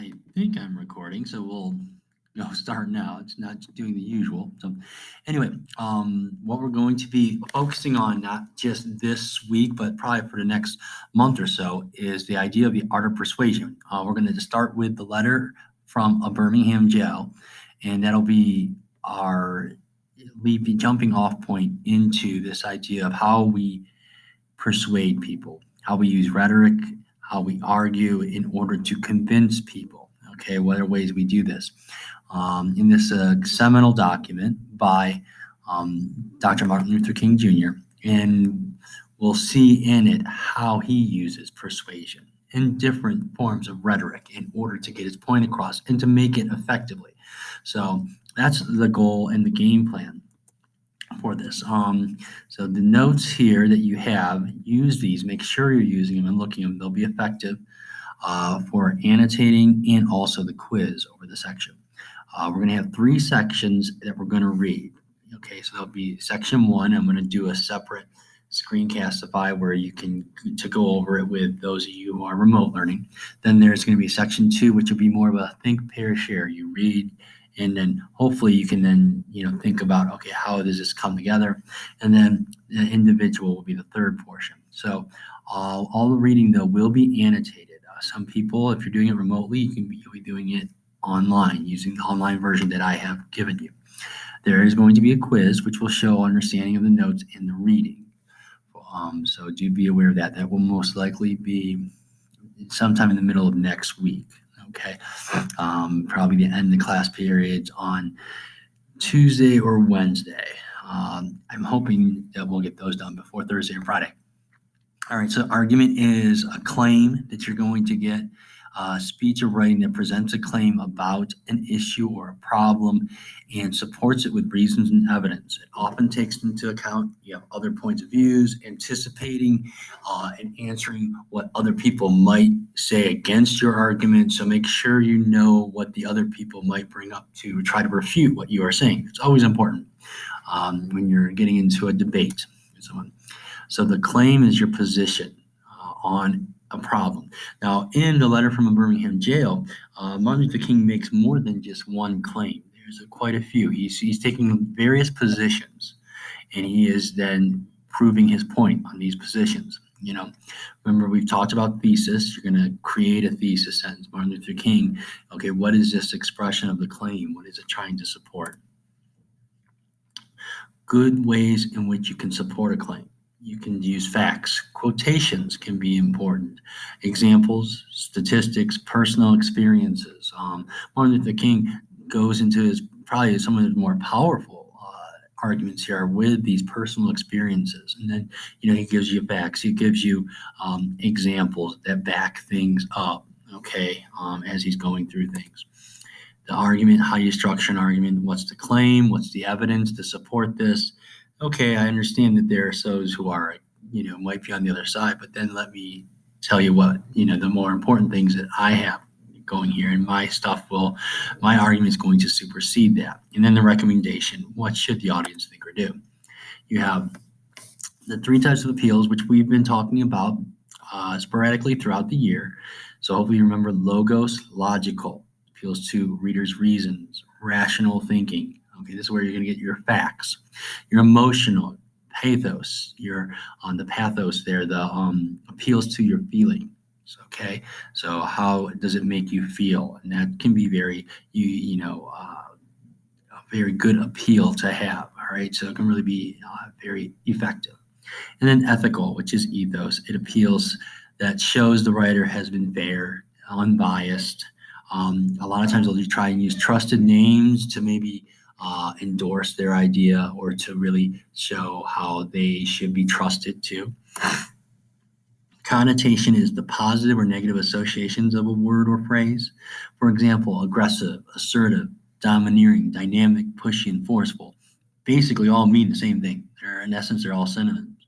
I think I'm recording, so we'll start now. It's not doing the usual. So anyway, what we're going to be focusing on, not just this week, but probably for the next month or so, is the idea of the art of persuasion. We're going to start with the letter from a Birmingham jail, and that'll be our lead jumping off point into this idea of how we persuade people, how we use rhetoric, how we argue in order to convince people. Okay, what are ways we do this? In this seminal document by Dr. Martin Luther King Jr., and we'll see in it how he uses persuasion in different forms of rhetoric in order to get his point across and to make it effectively. So that's the goal and the game plan for this. So the notes here that you have, use these, make sure you're using them and looking at them. They'll be effective for annotating and also the quiz over the section. We're going to have 3 sections that we're going to read. Okay, so there'll be section 1. I'm going to do a separate screencastify where you can to go over it with those of you who are remote learning. Then there's going to be section 2, which will be more of a think, pair, share. You read, and then hopefully you can then think about, okay, how does this come together? And then the individual will be the third portion. So all the reading though will be annotated. Some people, if you're doing it remotely, you'll be doing it online using the online version that I have given you. There is going to be a quiz which will show understanding of the notes in the reading. So do be aware of that. That will most likely be sometime in the middle of next week. Okay, probably the end of the class periods on Tuesday or Wednesday. I'm hoping that we'll get those done before Thursday or Friday. All right, so argument is a claim that you're going to get, speech or writing that presents a claim about an issue or a problem and supports it with reasons and evidence. It often takes into account other points of views, anticipating and answering what other people might say against your argument. So make sure you know what the other people might bring up to try to refute what you are saying. It's always important when you're getting into a debate with someone. So the claim is your position on a problem. Now, in the letter from a Birmingham jail, Martin Luther King makes more than just one claim. There's quite a few. He's taking various positions, and he is then proving his point on these positions. Remember we've talked about thesis. You're going to create a thesis sentence. Martin Luther King, okay, what is this expression of the claim? What is it trying to support? Good ways in which you can support a claim. You can use facts. Quotations can be important. Examples, statistics, personal experiences. Martin Luther King goes into probably some of his more powerful arguments here with these personal experiences. And then, he gives you facts. He gives you examples that back things up, okay, as he's going through things. The argument, how you structure an argument, what's the claim, what's the evidence to support this. Okay, I understand that there are those who are, might be on the other side, but then let me tell you what, the more important things that I have going here, and my argument is going to supersede that. And then the recommendation, what should the audience think or do? You have the 3 types of appeals, which we've been talking about sporadically throughout the year. So hopefully you remember logos, logical, appeals to readers' reasons, rational thinking. Okay, this is where you're going to get your facts. Your emotional, pathos. You're on the pathos there, the appeals to your feelings. Okay, so how does it make you feel? And that can be very, a very good appeal to have. All right, so it can really be very effective. And then ethical, which is ethos. It appeals that shows the writer has been fair, unbiased. A lot of times they'll try and use trusted names to maybe endorse their idea or to really show how they should be trusted too. Connotation is the positive or negative associations of a word or phrase. For example, aggressive, assertive, domineering, dynamic, pushy, and forceful basically all mean the same thing. In essence, they're all synonyms.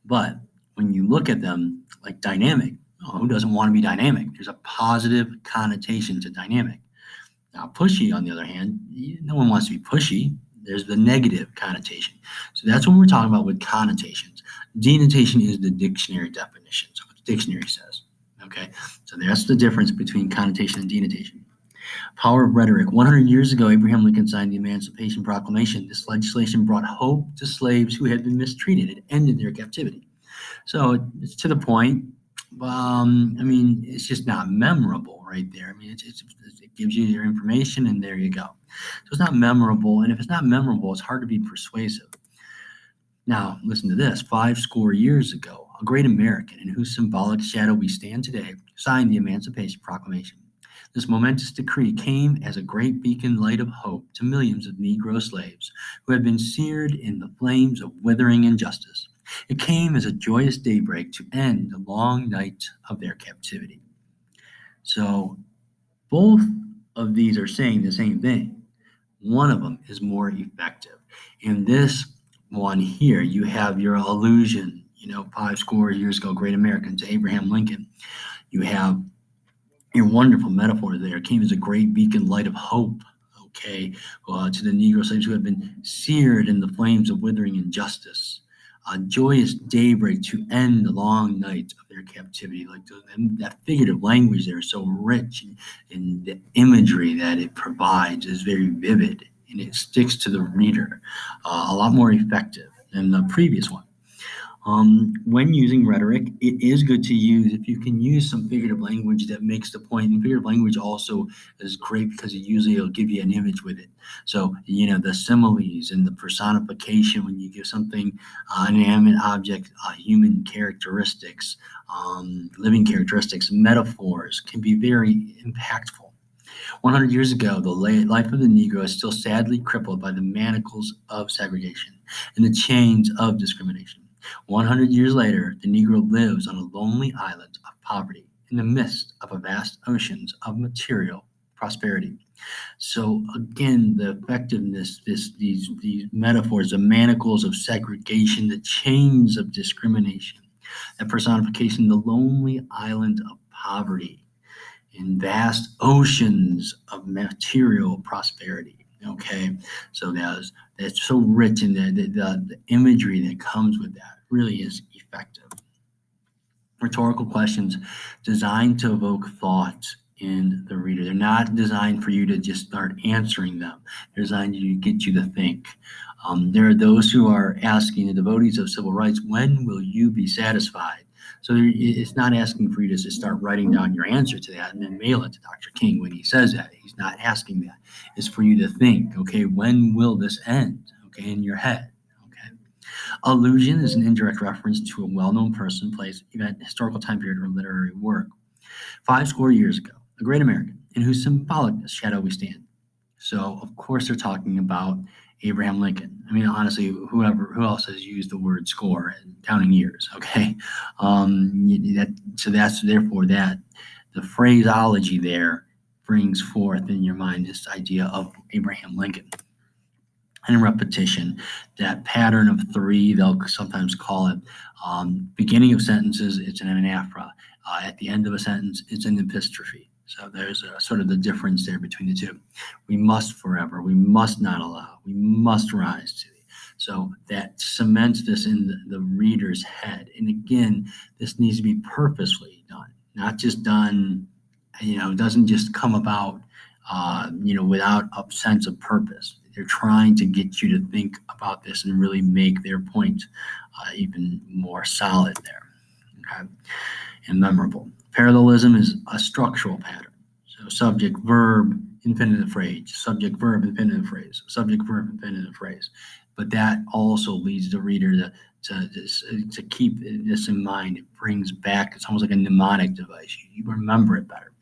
But when you look at them like dynamic, who doesn't want to be dynamic? There's a positive connotation to dynamic. Now, pushy, on the other hand, no one wants to be pushy. There's the negative connotation. So that's what we're talking about with connotations. Denotation is the dictionary definition, so what the dictionary says. Okay, So that's the difference between connotation and denotation. Power of rhetoric. 100 years ago, Abraham Lincoln signed the Emancipation Proclamation. This legislation brought hope to slaves who had been mistreated. It ended their captivity. So it's to the point. It's just not memorable right there. It gives you your information, and there you go. So it's not memorable, and if it's not memorable, it's hard to be persuasive. Now, listen to this. 50 years ago, a great American in whose symbolic shadow we stand today signed the Emancipation Proclamation. This momentous decree came as a great beacon light of hope to millions of Negro slaves who had been seared in the flames of withering injustice. It came as a joyous daybreak to end the long night of their captivity. So both of these are saying the same thing. One of them is more effective. In this one here, you have your allusion, 50 years ago, great American, to Abraham Lincoln. You have your wonderful metaphor there. It came as a great beacon light of hope, to the Negro slaves who had been seared in the flames of withering injustice. A joyous daybreak to end the long night of their captivity. That figurative language there is so rich, and the imagery that it provides is very vivid, and it sticks to the reader a lot more effective than the previous one. When using rhetoric, it is good to use, if you can use some figurative language that makes the point. And figurative language also is great because it'll give you an image with it. So, the similes and the personification, when you give something an inanimate object, human characteristics, living characteristics, metaphors can be very impactful. 100 years ago, the life of the Negro is still sadly crippled by the manacles of segregation and the chains of discrimination. 100 years later, the Negro lives on a lonely island of poverty in the midst of a vast oceans of material prosperity. So again, the effectiveness, these metaphors, the manacles of segregation, the chains of discrimination, that personification, the lonely island of poverty in vast oceans of material prosperity. Okay, so that's so rich, and the imagery that comes with that really is effective. Rhetorical questions designed to evoke thoughts in the reader. They're not designed for you to just start answering them. They're designed to get you to think. There are those who are asking, the devotees of civil rights, when will you be satisfied? So it's not asking for you to just start writing down your answer to that and then mail it to Dr. King when he says that. He's not asking that. It's for you to think, okay, when will this end? Okay, in your head. Okay. Allusion is an indirect reference to a well-known person, place, event, historical time period, or literary work. 50 years ago, a great American in whose symbolicness shadow we stand. So, of course, they're talking about Abraham Lincoln. Honestly, who else has used the word score and counting years? Okay, that's therefore that the phraseology there brings forth in your mind this idea of Abraham Lincoln. And repetition, that pattern of three, they'll sometimes call it. Beginning of sentences, it's an anaphora. At the end of a sentence, it's an epistrophe. So there's sort of the difference there between the two. We must forever, we must not allow, we must rise to. So that cements this in the reader's head. And again, this needs to be purposely done, not just done, it doesn't just come about, without a sense of purpose. They're trying to get you to think about this and really make their point even more solid there. Okay, and memorable. Parallelism is a structural pattern. So subject, verb, infinitive phrase, subject, verb, infinitive phrase, subject, verb, infinitive phrase. But that also leads the reader to keep this in mind. It brings back, it's almost like a mnemonic device. You remember it better.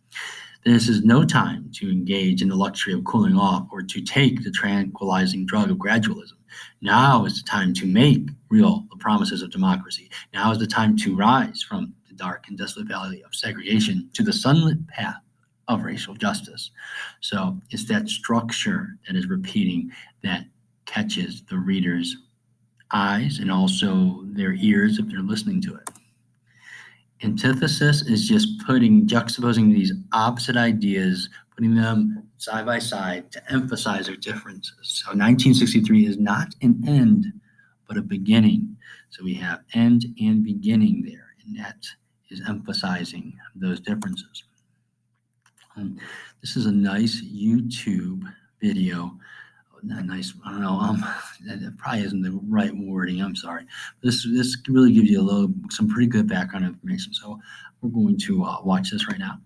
This is no time to engage in the luxury of cooling off or to take the tranquilizing drug of gradualism. Now is the time to make real the promises of democracy. Now is the time to rise from the dark and desolate valley of segregation to the sunlit path of racial justice. So it's that structure that is repeating that catches the reader's eyes and also their ears if they're listening to it. Antithesis is just juxtaposing these opposite ideas, putting them side by side to emphasize their differences. So 1963 is not an end, but a beginning. So we have end and beginning there, and that is emphasizing those differences. This is a nice YouTube video. Not nice, I don't know. That probably isn't the right wording. I'm sorry. This really gives you some pretty good background information. So we're going to watch this right now.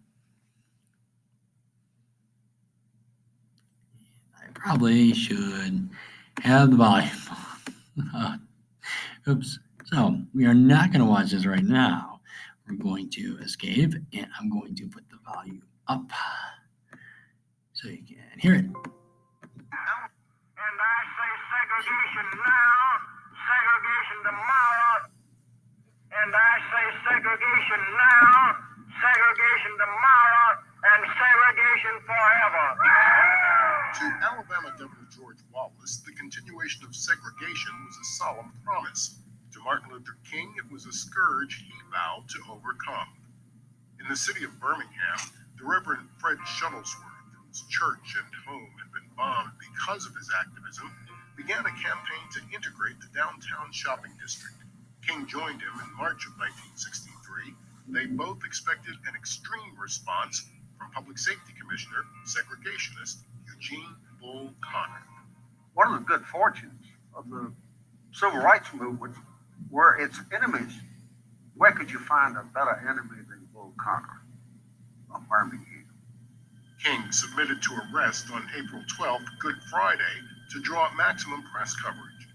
I probably should have the volume. Oops. So we are not going to watch this right now. We're going to escape, and I'm going to put the volume up so you can hear it. And I say segregation now, segregation tomorrow. And I say segregation now, segregation tomorrow, and segregation forever. To Alabama Governor George Wallace, the continuation of segregation was a solemn promise. To Martin Luther King, it was a scourge he vowed to overcome. In the city of Birmingham, the Reverend Fred Shuttlesworth, whose church and home had been bombed because of his activism, began a campaign to integrate the downtown shopping district. King joined him in March of 1963. They both expected an extreme response from Public Safety Commissioner, segregationist Eugene Bull Connor. One of the good fortunes of the civil rights movement were its enemies. Where could you find a better enemy than Bull Connor of Birmingham? King submitted to arrest on April 12th, Good Friday, to draw maximum press coverage.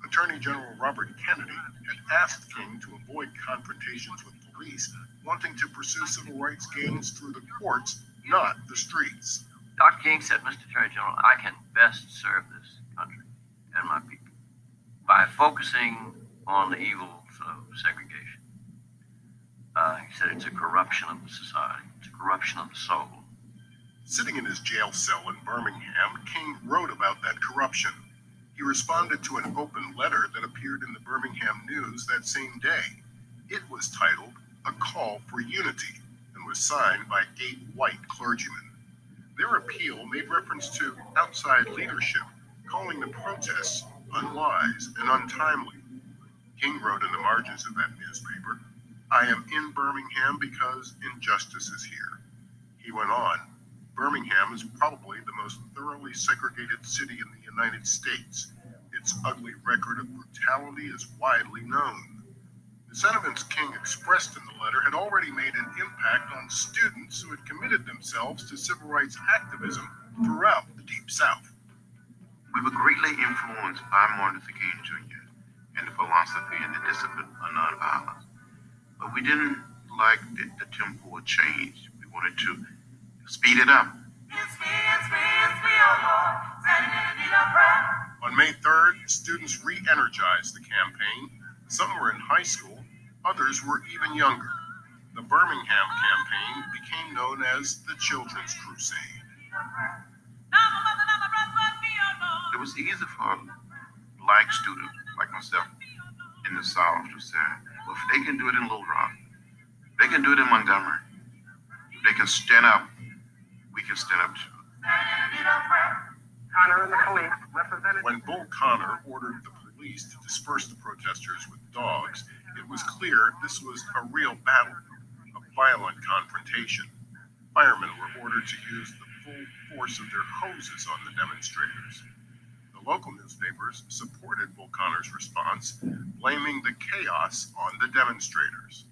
Attorney General Robert Kennedy had asked King to avoid confrontations with police, wanting to pursue civil rights gains through the courts, not the streets. Dr. King said, Mr. Attorney General, I can best serve this country and my people by focusing on the evils of segregation. He said it's a corruption of the society. It's a corruption of the soul. Sitting in his jail cell in Birmingham, King wrote about that corruption. He responded to an open letter that appeared in the Birmingham News that same day. It was titled A Call for Unity and was signed by 8 white clergymen. Their appeal made reference to outside leadership, calling the protests unwise and untimely. King wrote in the margins of that newspaper, I am in Birmingham because injustice is here. He went on, Birmingham is probably the most thoroughly segregated city in the United States. Its ugly record of brutality is widely known. The sentiments King expressed in the letter had already made an impact on students who had committed themselves to civil rights activism throughout the Deep South. We were greatly influenced by Martin Luther King Jr. and the philosophy and the discipline of nonviolence. But we didn't like the tempo of change. We wanted to speed it up. On May 3rd, students re-energized the campaign. Some were in high school, others were even younger. The Birmingham campaign became known as the Children's Crusade. It was easy for black students like myself in the South to say, well, if they can do it in Little Rock, they can do it in Montgomery. If they can stand up, we can stand up too. Connor and the police represented. When Bull Connor ordered the police to disperse the protesters with dogs, it was clear this was a real battle, a violent confrontation. Firemen were ordered to use the full force of their hoses on the demonstrators. The local newspapers supported Bull Connor's response, blaming the chaos on the demonstrators.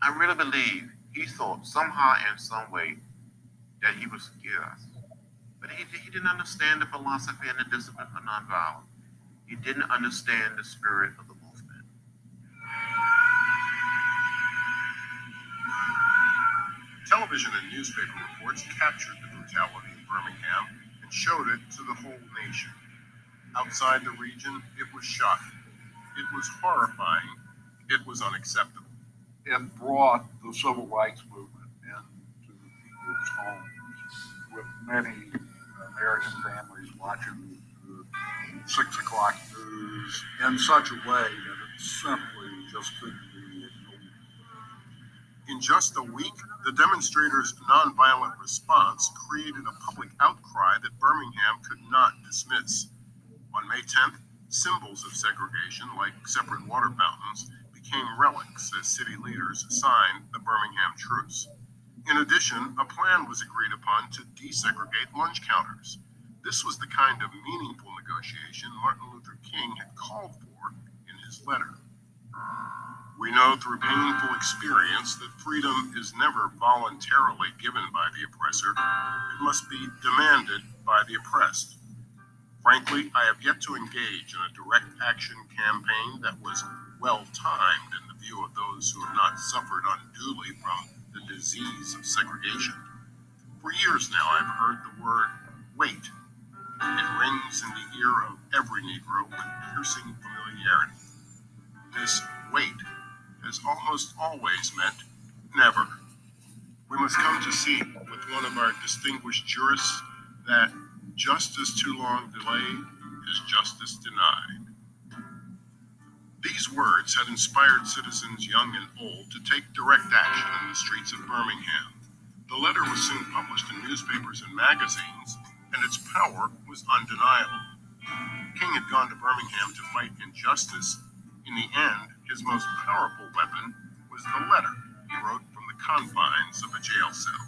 I really believe he thought somehow in some way that he would forgive us. But he didn't understand the philosophy and the discipline of nonviolence. He didn't understand the spirit of the movement. Television and newspaper reports captured the brutality in Birmingham and showed it to the whole nation. Outside the region, it was shocking. It was horrifying. It was unacceptable. It brought the civil rights movement into people's homes, with many American families watching the 6 o'clock news in such a way that it simply just couldn't be ignored. In just a week, the demonstrators' nonviolent response created a public outcry that Birmingham could not dismiss. On May 10th, symbols of segregation, like separate water fountains, King relics as city leaders signed the Birmingham Truce. In addition, a plan was agreed upon to desegregate lunch counters. This was the kind of meaningful negotiation Martin Luther King had called for in his letter. We know through painful experience that freedom is never voluntarily given by the oppressor. It must be demanded by the oppressed. Frankly, I have yet to engage in a direct action campaign that was well-timed in the view of those who have not suffered unduly from the disease of segregation. For years now, I've heard the word wait. It rings in the ear of every Negro with piercing familiarity. This wait has almost always meant never. We must come to see with one of our distinguished jurists that justice too long delayed is justice denied. These words had inspired citizens young and old to take direct action in the streets of Birmingham. The letter was soon published in newspapers and magazines, and its power was undeniable. King had gone to Birmingham to fight injustice. In the end, his most powerful weapon was the letter he wrote from the confines of a jail cell.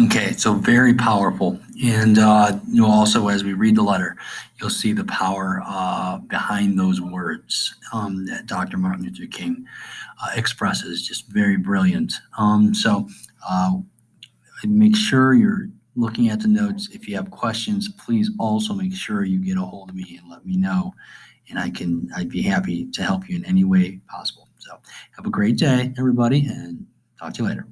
Okay, so very powerful. And also, as we read the letter, you'll see the power behind those words that Dr. Martin Luther King expresses. Just very brilliant. Make sure you're looking at the notes. If you have questions, please also make sure you get a hold of me and let me know. And I'd be happy to help you in any way possible. So have a great day, everybody, and talk to you later.